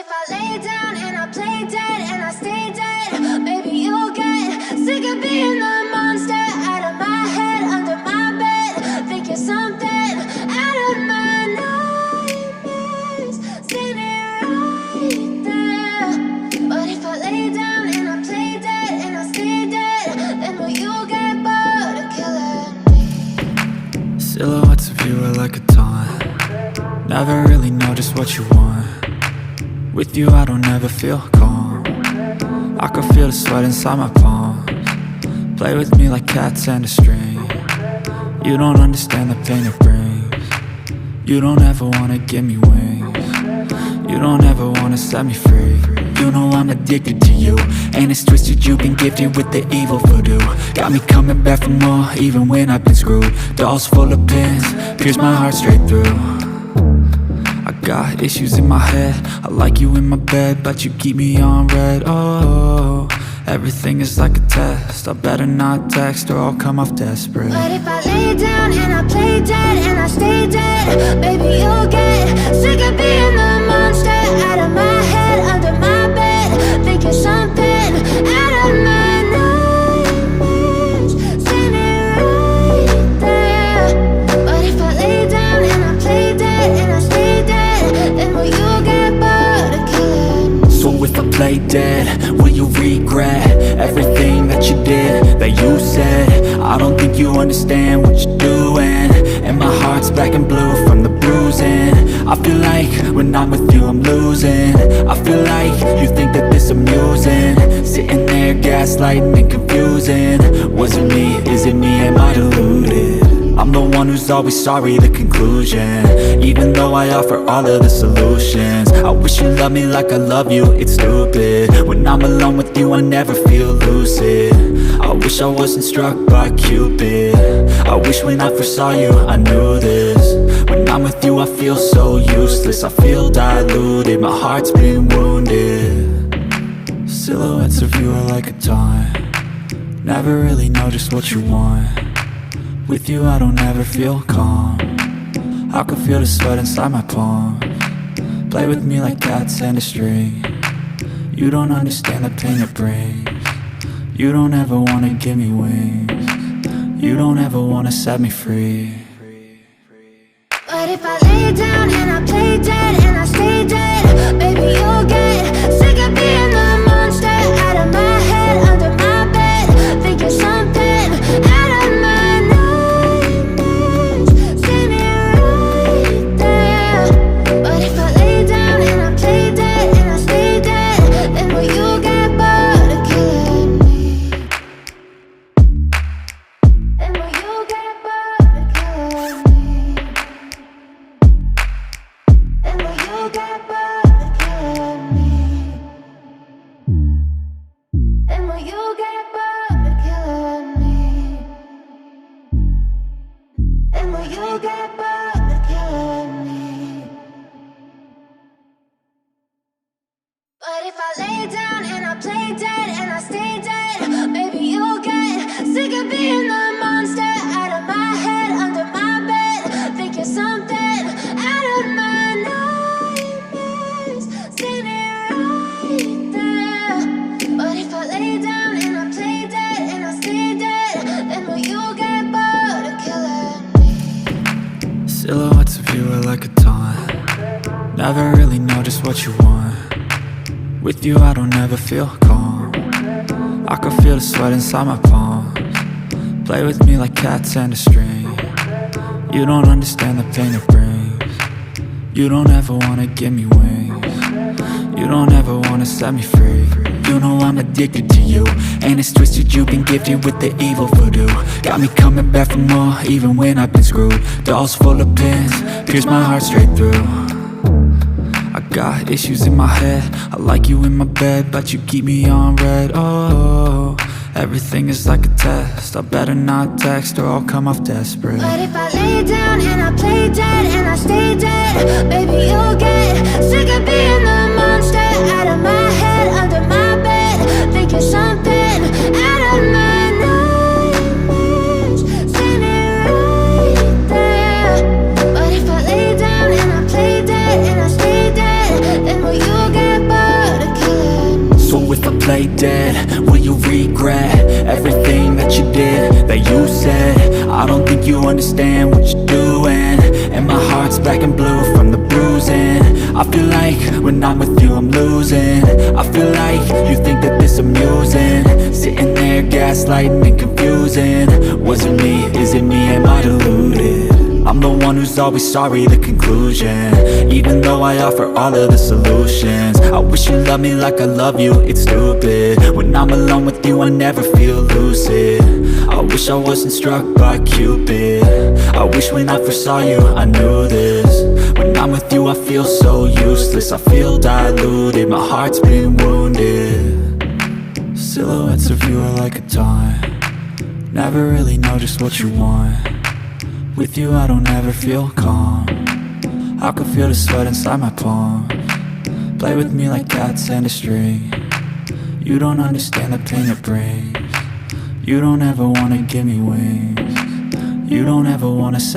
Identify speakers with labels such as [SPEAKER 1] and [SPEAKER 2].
[SPEAKER 1] if I lay down and I play dead and I stay dead, maybe you'll get sick of being the monster out of my head, under my bed. Think you're something out of my nightmares, standing right there. But if I lay down and I play dead and I stay dead, then will you get bored of killing me?
[SPEAKER 2] Silhouettes of you are like a taunt. Never really know just what you want. With you I don't ever feel calm. I can feel the sweat inside my palms. Play with me like cats and a string. You don't understand the pain it brings. You don't ever wanna give me wings. You don't ever wanna set me free. You know I'm addicted to you, and it's twisted, you've been gifted with the evil voodoo. Got me coming back for more, even when I've been screwed. Dolls full of pins, pierce my heart straight through. I got issues in my head, I like you in my bed, but you keep me on red. Oh, everything is like a test, I better not text or I'll come off desperate.
[SPEAKER 1] But if I lay down and I play dead and I stay dead, baby you'll get sick of being the monster out of my head, under my bed. Think you're something out of my nightmares, standing right there. But if I lay down and I play dead and I stay dead, then will you get bored of killing me?
[SPEAKER 2] So if I play dead, will you regret everything that you did, that you said? I don't think you understand what you're doing, and my heart's black and blue from the bruising. I feel like when I'm with you I'm losing. I feel like you think that this amusing, sitting there gaslighting and confusing. Was it me? Is it me? Am I deluded? I'm the one who's always sorry, the conclusion, even though I offer all of the solutions. I wish you loved me like I love you, it's stupid. When I'm alone with you I never feel lucid. I wish I wasn't struck by Cupid. I wish when I first saw you I knew this. When I'm with you I feel so useless, I feel diluted, my heart's been wounded. Silhouettes of you are like a taunt. Never really know just what you want. With you I don't ever feel calm. I can feel the sweat inside my palms. Play with me like cats and a string. You don't understand the pain it brings. You don't ever wanna give me wings. You don't ever wanna set me free.
[SPEAKER 1] But if I lay down and I play dead and I stay dead, baby you'll get sick of being the monster out of my head, under my bed. Think you're something out of my nightmares, standing right there. But if I lay down and I play dead and I stay dead, then will you get bored of killing me? Then will you get bored of killing me? And will you get bored of killing me? And will you get bored of killing me? And will you get bored of killing me? But if I lay down and I play dead and I stay dead, baby you'll get sick of being the monster out of my head, under my bed. Think you're something out of my nightmares, standing right there. But if I lay down and I play dead and I stay dead, then will you get bored of killing me?
[SPEAKER 2] Silhouettes of you are like a taunt. Never really know just what you want. With you I don't ever feel calm. I can feel the sweat inside my palms. Play with me like cats and a string. You don't understand the pain it brings. You don't ever wanna give me wings. You don't ever wanna set me free. You know I'm addicted to you, and it's twisted, you've been gifted with the evil voodoo. Got me coming back for more, even when I've been screwed. Dolls full of pins, pierce my heart straight through. I got issues in my head, I like you in my bed, but you keep me on red. Oh, everything is like a test, I better not text or I'll come off desperate.
[SPEAKER 1] But if I lay down and I play dead and I stay dead, baby you'll get sick of being the monster out of my head, under my bed. Think you're something out of my nightmares, standing right there. But if I lay down and I play dead and I stay dead, then will you get
[SPEAKER 2] lay dead, will you regret everything that you did, that you said? I don't think you understand what you're doing, and my heart's black and blue from the bruising. I feel like when I'm with you I'm losing. I feel like you think that this amusing, sitting there gaslighting and confusing. Was it me? Is it me? Am I deluded? I'm the one who's always sorry, the conclusion, even though I offer all of the solutions. I wish you loved me like I love you, it's stupid. When I'm alone with you I never feel lucid. I wish I wasn't struck by Cupid. I wish when I first saw you I knew this. When I'm with you I feel so useless, I feel diluted, my heart's been wounded. Silhouettes of you are like a taunt, never really know just what you want. With you I don't ever feel calm, I can feel the sweat inside my palms. Play with me like cats and a string, you don't understand the pain it brings. You don't ever wanna give me wings, you don't ever wanna